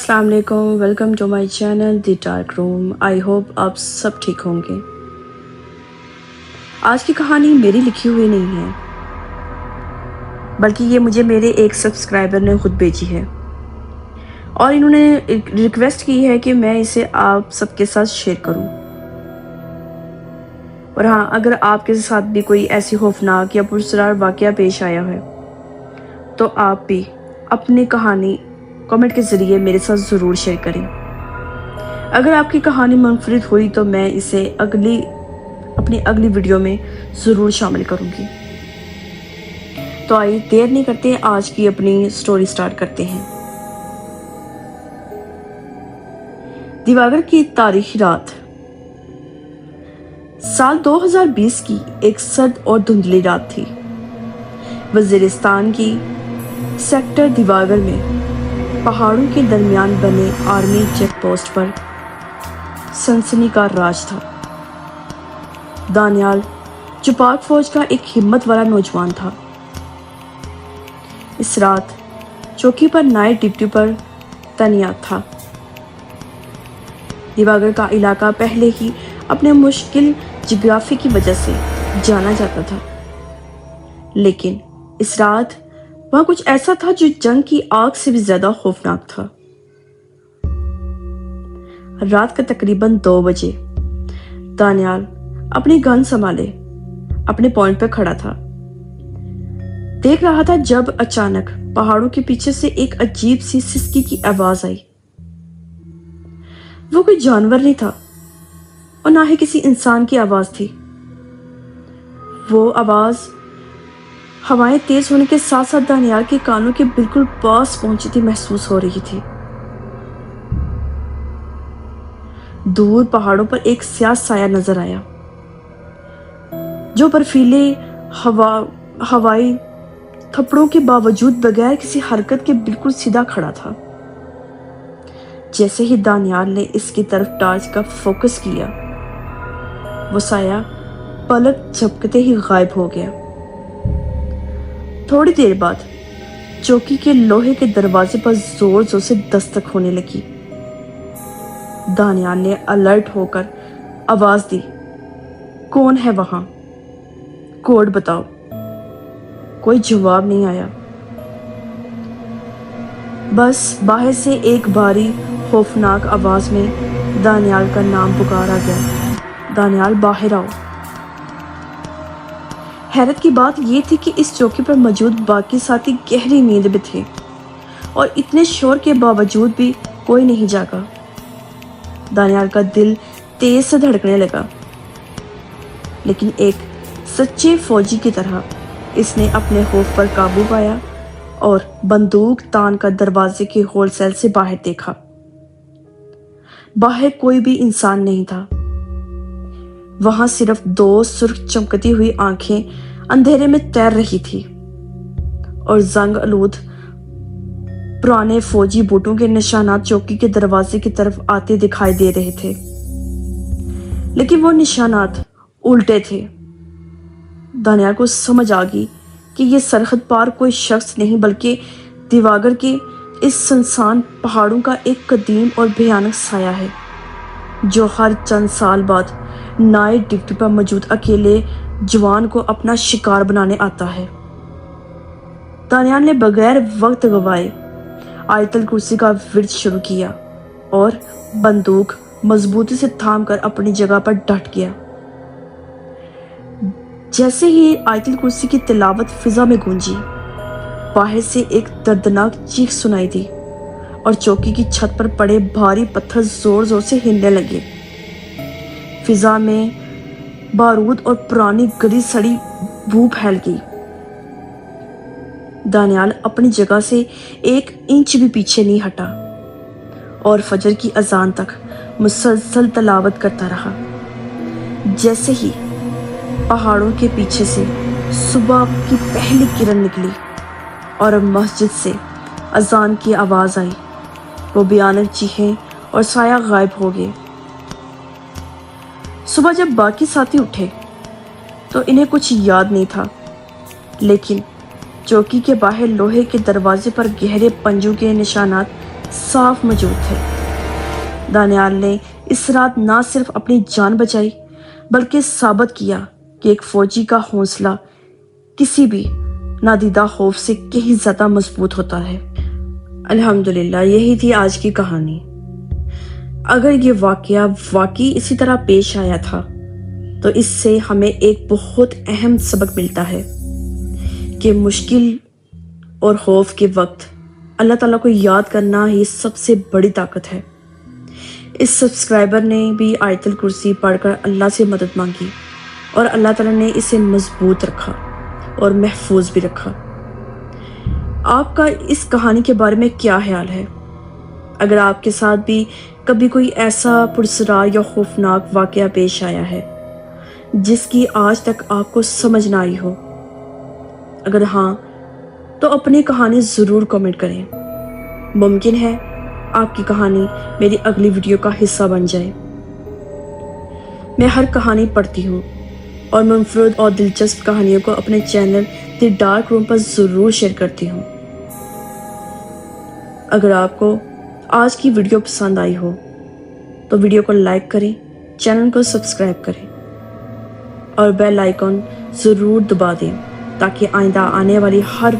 अस्सलाम वालेकुम, welcome to my channel the dark room. I hope आप सब ठीक होंगे। आज की कहानी मेरी लिखी हुई नहीं है, बल्कि ये मुझे मेरे एक सब्सक्राइबर ने खुद भेजी है और इन्होंने रिक्वेस्ट की है कि मैं इसे आप सबके साथ शेयर करूं। और हाँ, अगर आपके साथ भी कोई ऐसी खौफनाक या पुरस्कार वाक़या पेश आया है तो आप भी अपनी कहानी कमेंट के ज़रिए मेरे साथ ज़रूर शेयर करें। अगर आपकी कहानी मुनफरिद हुई तो मैं इसे अपनी अगली वीडियो में ज़रूर शामिल करूँगी। तो आइए देर नहीं करते, आज की अपनी स्टोरी स्टार्ट करते हैं। दिवागर की तारीखी रात। साल 2020 की एक सर्द और धुंधली रात थी। वजीरिस्तान की सेक्टर दिवागर में पहाड़ों के दरमियान बने आर्मी चेक पोस्ट पर सनसनी का राज था। दानियाल जो पाक फौज का एक हिम्मत वाला नौजवान था, इस रात चौकी पर नाइट ड्यूटी पर तैनात था। दिवागर का इलाका पहले ही अपने मुश्किल जियोग्राफी की वजह से जाना जाता था, लेकिन इस रात वहां कुछ ऐसा था जो जंग की आग से भी ज्यादा खौफनाक था। रात का तकरीबन 2 बजे दानियाल अपनी गन संभाले अपने पॉइंट पर खड़ा था। देख रहा था जब अचानक पहाड़ों के पीछे से एक अजीब सी सिसकी की आवाज आई। वो कोई जानवर नहीं था और ना ही किसी इंसान की आवाज थी। वो आवाज हवाएं तेज होने के साथ साथ दानियाल के कानों के बिल्कुल पास पहुंची थी महसूस हो रही थी। दूर पहाड़ों पर एक स्याह साया नजर आया जो बर्फीले हवाई थप्पड़ों के बावजूद बगैर किसी हरकत के बिल्कुल सीधा खड़ा था। जैसे ही दानियाल ने इसकी तरफ टार्च का फोकस किया, वो साया पलक झपकते ही गायब हो गया। थोड़ी देर बाद चौकी के लोहे के दरवाजे पर जोर जोर से दस्तक होने लगी। दानियाल ने अलर्ट होकर आवाज दी, कौन है वहां? कोड बताओ। कोई जवाब नहीं आया। बस बाहर से एक भारी खौफनाक आवाज में दानियाल का नाम पुकारा गया, दानियाल बाहर आओ। हैरत की बात यह थी कि इस चौकी पर मौजूद बाकी साथी गहरी नींद में थे और इतने शोर के बावजूद भी कोई नहीं जागा। दानियाल का दिल तेज से धड़कने लगा, लेकिन एक सच्चे फौजी की तरह इसने अपने खौफ पर काबू पाया और बंदूक तान कर दरवाजे के होलसेल से बाहर देखा। बाहर कोई भी इंसान नहीं था। वहां सिर्फ 2 सुर्ख चमकती हुई आंखें अंधेरे में तैर रही थी और जंग आलूद पुराने फौजी बूटों के निशानात चौकी के दरवाजे की तरफ आते दिखाई दे रहे थे, लेकिन वो निशानात उल्टे थे। दानियाल को समझ आ गई कि ये सरहद पार कोई शख्स नहीं बल्कि दिवागर के इस सुनसान पहाड़ों का एक कदीम और भयानक साया है जो हर चंद साल बाद नाइट ड्यूटी पर मौजूद अकेले जवान को अपना शिकार बनाने आता है। दानियाल ने बगैर वक्त गवाए आयतल कुर्सी का विर्द शुरू किया और बंदूक मजबूती से थामकर अपनी जगह पर डट गया। जैसे ही आयतल कुर्सी की तिलावत फिजा में गूंजी, बाहर से एक दर्दनाक चीख सुनाई दी और चौकी की छत पर पड़े भारी पत्थर जोर जोर से हिलने लगे। फिजा में बारूद और पुरानी गली सड़ी बू फैल गई। दानियाल अपनी जगह से 1 इंच भी पीछे नहीं हटा और फजर की अजान तक मुसलसल तलावत करता रहा। जैसे ही पहाड़ों के पीछे से सुबह की पहली किरण निकली और मस्जिद से अजान की आवाज आई, वो भयानक चीखें और साया गायब हो गए। सुबह जब बाकी साथी उठे तो इन्हें कुछ याद नहीं था, लेकिन चौकी के बाहर लोहे के दरवाजे पर गहरे पंजों के निशानात صاف موجود تھے۔ دانیال نے اس رات نہ صرف اپنی جان بچائی بلکہ ثابت کیا کہ ایک فوجی کا حوصلہ کسی بھی نادیدہ خوف سے کہیں زیادہ مضبوط ہوتا ہے۔ الحمدللہ یہی تھی آج کی کہانی۔ اگر یہ واقعہ واقعی اسی طرح پیش آیا تھا تو اس سے ہمیں ایک بہت اہم سبق ملتا ہے کہ مشکل اور خوف کے وقت اللہ تعالیٰ کو یاد کرنا ہی سب سے بڑی طاقت ہے۔ اس سبسکرائبر نے بھی آیت الکرسی پڑھ کر اللہ سے مدد مانگی اور اللہ تعالیٰ نے اسے مضبوط رکھا اور محفوظ بھی رکھا۔ آپ کا اس کہانی کے بارے میں کیا خیال ہے؟ اگر آپ کے ساتھ بھی کبھی کوئی ایسا پراسرار یا خوفناک واقعہ پیش آیا ہے جس کی آج تک آپ کو سمجھ نہ آئی ہو، اگر ہاں تو اپنی کہانی ضرور کمنٹ کریں۔ ممکن ہے آپ کی کہانی میری اگلی ویڈیو کا حصہ بن جائے۔ میں ہر کہانی پڑھتی ہوں اور منفرد اور دلچسپ کہانیوں کو اپنے چینل دی ڈارک روم پر ضرور شیئر کرتی ہوں۔ اگر آپ کو آج کی ویڈیو پسند آئی ہو تو ویڈیو کو لائک کریں، چینل کو سبسکرائب کریں اور بیل آئیکن ضرور دبا دیں تاکہ آئندہ آنے والی ہر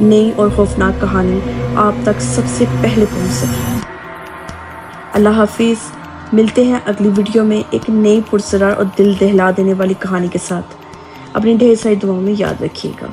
نئی اور خوفناک کہانی آپ تک سب سے پہلے پہنچ سکے۔ اللہ حافظ۔ ملتے ہیں اگلی ویڈیو میں ایک نئی پرسرار اور دل دہلا دینے والی کہانی کے ساتھ۔ اپنی ڈھیر ساری دعاؤں میں یاد رکھیے گا۔